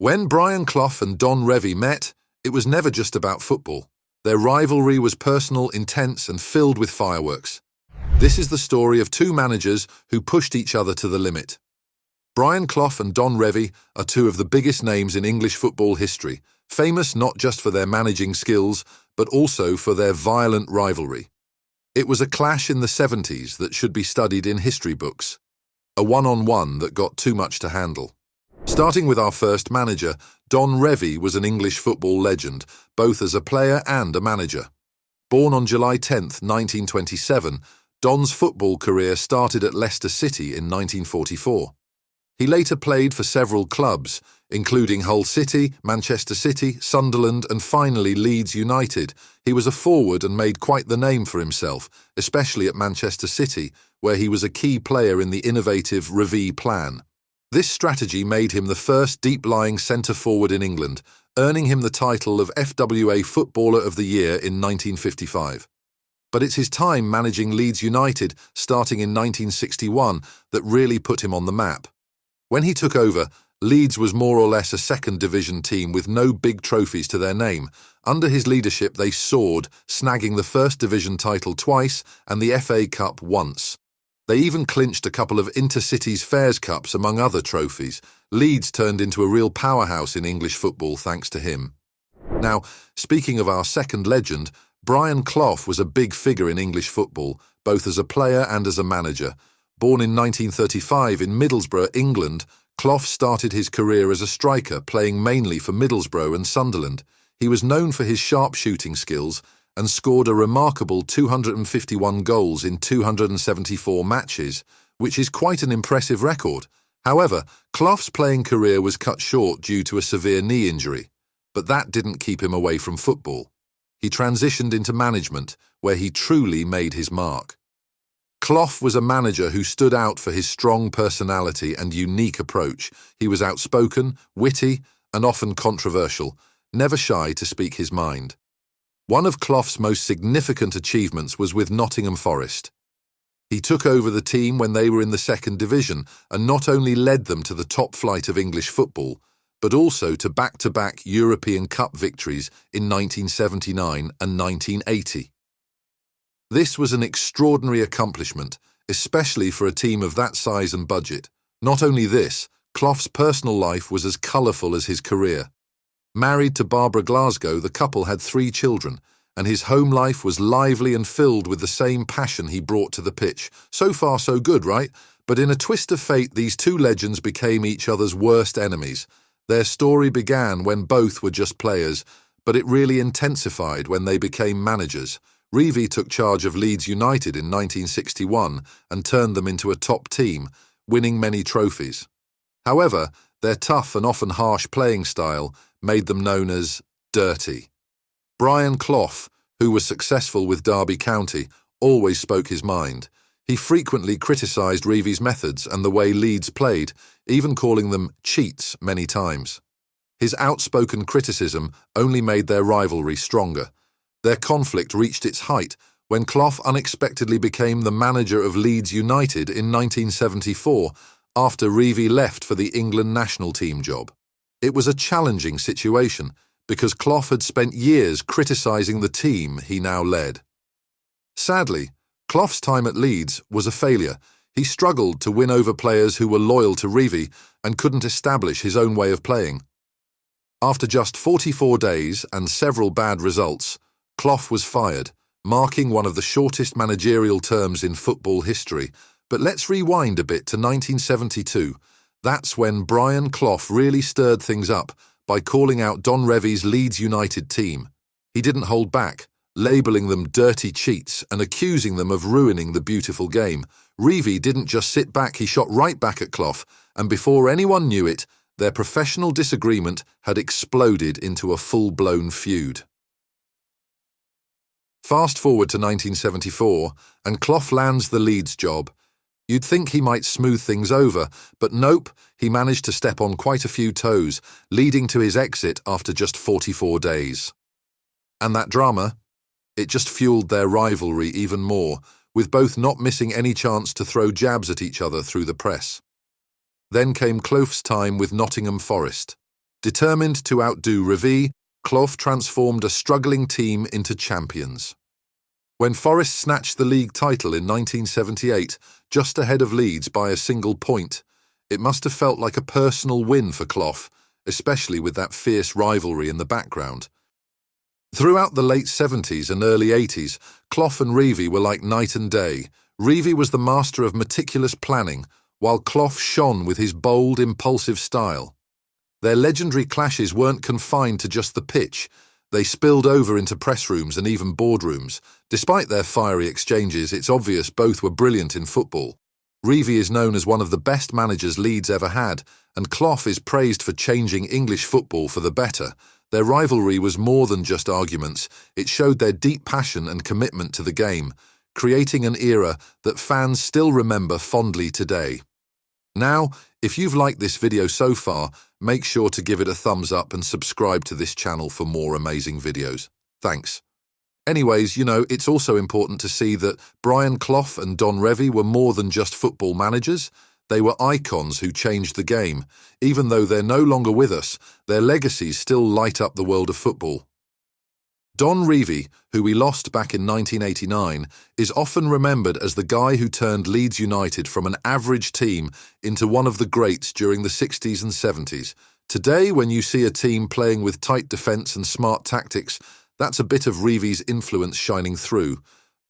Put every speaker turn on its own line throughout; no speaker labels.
When Brian Clough and Don Revie met, it was never just about football. Their rivalry was personal, intense, and filled with fireworks. This is the story of two managers who pushed each other to the limit. Brian Clough and Don Revie are two of the biggest names in English football history, famous not just for their managing skills, but also for their violent rivalry. It was a clash in the 70s that should be studied in history books. A one-on-one that got too much to handle. Starting with our first manager, Don Revie was an English football legend, both as a player and a manager. Born on July 10, 1927, Don's football career started at Leicester City in 1944. He later played for several clubs, including Hull City, Manchester City, Sunderland, and finally Leeds United. He was a forward and made quite the name for himself, especially at Manchester City, where he was a key player in the innovative Revie Plan. This strategy made him the first deep-lying centre-forward in England, earning him the title of FWA Footballer of the Year in 1955. But it's his time managing Leeds United, starting in 1961, that really put him on the map. When he took over, Leeds was more or less a second-division team with no big trophies to their name. Under his leadership, they soared, snagging the First Division title twice and the FA Cup once. They even clinched a couple of Intercities Fairs Cups, among other trophies. Leeds turned into a real powerhouse in English football thanks to him. Now, speaking of our second legend, Brian Clough was a big figure in English football, both as a player and as a manager. Born in 1935 in Middlesbrough, England, Clough started his career as a striker, playing mainly for Middlesbrough and Sunderland. He was known for his sharp shooting skills and scored a remarkable 251 goals in 274 matches, which is quite an impressive record. However, Clough's playing career was cut short due to a severe knee injury, but that didn't keep him away from football. He transitioned into management, where he truly made his mark. Clough was a manager who stood out for his strong personality and unique approach. He was outspoken, witty, and often controversial, never shy to speak his mind. One of Clough's most significant achievements was with Nottingham Forest. He took over the team when they were in the second division and not only led them to the top flight of English football, but also to back-to-back European Cup victories in 1979 and 1980. This was an extraordinary accomplishment, especially for a team of that size and budget. Not only this, Clough's personal life was as colourful as his career. Married to Barbara Glasgow, the couple had 3 children, and his home life was lively and filled with the same passion he brought to the pitch. So far, so good, right? But in a twist of fate, these two legends became each other's worst enemies. Their story began when both were just players, but it really intensified when they became managers. Revie took charge of Leeds United in 1961 and turned them into a top team, winning many trophies. However, their tough and often harsh playing style made them known as dirty. Brian Clough, who was successful with Derby County, always spoke his mind. He frequently criticised Revie's methods and the way Leeds played, even calling them cheats many times. His outspoken criticism only made their rivalry stronger. Their conflict reached its height when Clough unexpectedly became the manager of Leeds United in 1974 after Revie left for the England national team job. It was a challenging situation because Clough had spent years criticising the team he now led. Sadly, Clough's time at Leeds was a failure. He struggled to win over players who were loyal to Revie and couldn't establish his own way of playing. After just 44 days and several bad results, Clough was fired, marking one of the shortest managerial terms in football history. But let's rewind a bit to 1972. That's when Brian Clough really stirred things up by calling out Don Revie's Leeds United team. He didn't hold back, labelling them dirty cheats and accusing them of ruining the beautiful game. Revie didn't just sit back, he shot right back at Clough, and before anyone knew it, their professional disagreement had exploded into a full-blown feud. Fast forward to 1974, and Clough lands the Leeds job. You'd think he might smooth things over, but nope, he managed to step on quite a few toes, leading to his exit after just 44 days. And that drama? It just fueled their rivalry even more, with both not missing any chance to throw jabs at each other through the press. Then came Clough's time with Nottingham Forest. Determined to outdo Revie, Clough transformed a struggling team into champions. When Forest snatched the league title in 1978, just ahead of Leeds by a single point, it must have felt like a personal win for Clough, especially with that fierce rivalry in the background. Throughout the late 70s and early 80s, Clough and Revie were like night and day. Revie was the master of meticulous planning, while Clough shone with his bold, impulsive style. Their legendary clashes weren't confined to just the pitch. They spilled over into press rooms and even boardrooms. Despite their fiery exchanges, it's obvious both were brilliant in football. Revie is known as one of the best managers Leeds ever had, and Clough is praised for changing English football for the better. Their rivalry was more than just arguments. It showed their deep passion and commitment to the game, creating an era that fans still remember fondly today. Now, if you've liked this video so far, make sure to give it a thumbs up and subscribe to this channel for more amazing videos. Thanks. Anyways, it's also important to see that Brian Clough and Don Revie were more than just football managers. They were icons who changed the game. Even though they're no longer with us, their legacies still light up the world of football. Don Revie, who we lost back in 1989, is often remembered as the guy who turned Leeds United from an average team into one of the greats during the 60s and 70s. Today, when you see a team playing with tight defence and smart tactics, that's a bit of Revie's influence shining through.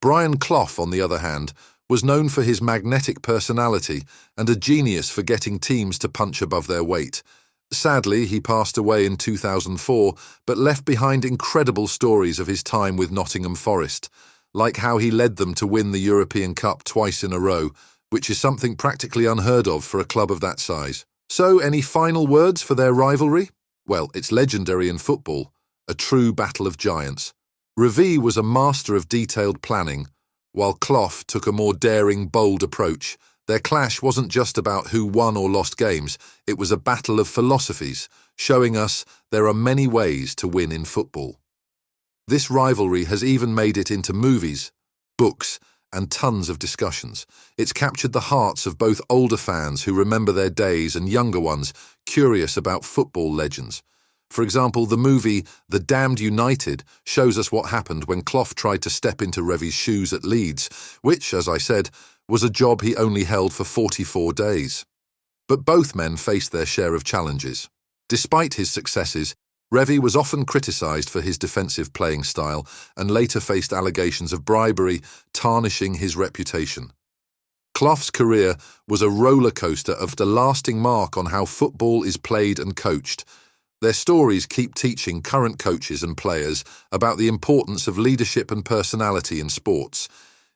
Brian Clough, on the other hand, was known for his magnetic personality and a genius for getting teams to punch above their weight. Sadly, he passed away in 2004, but left behind incredible stories of his time with Nottingham Forest, like how he led them to win the European Cup twice in a row, which is something practically unheard of for a club of that size. So, any final words for their rivalry? Well, it's legendary in football, a true battle of giants. Revie was a master of detailed planning, while Clough took a more daring, bold approach. Their clash wasn't just about who won or lost games, it was a battle of philosophies, showing us there are many ways to win in football. This rivalry has even made it into movies, books, and tons of discussions. It's captured the hearts of both older fans who remember their days and younger ones curious about football legends. For example, the movie The Damned United shows us what happened when Clough tried to step into Revie's shoes at Leeds, which, as I said, was a job he only held for 44 days. But both men faced their share of challenges. Despite his successes, Revie was often criticised for his defensive playing style and later faced allegations of bribery, tarnishing his reputation. Clough's career was a roller coaster of a lasting mark on how football is played and coached. Their stories keep teaching current coaches and players about the importance of leadership and personality in sports.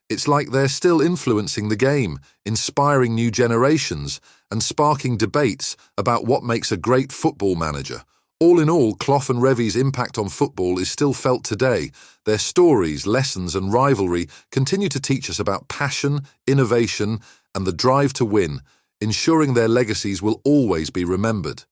It's like they're still influencing the game, inspiring new generations, and sparking debates about what makes a great football manager. All in all, Clough and Revie's impact on football is still felt today. Their stories, lessons, and rivalry continue to teach us about passion, innovation, and the drive to win, ensuring their legacies will always be remembered.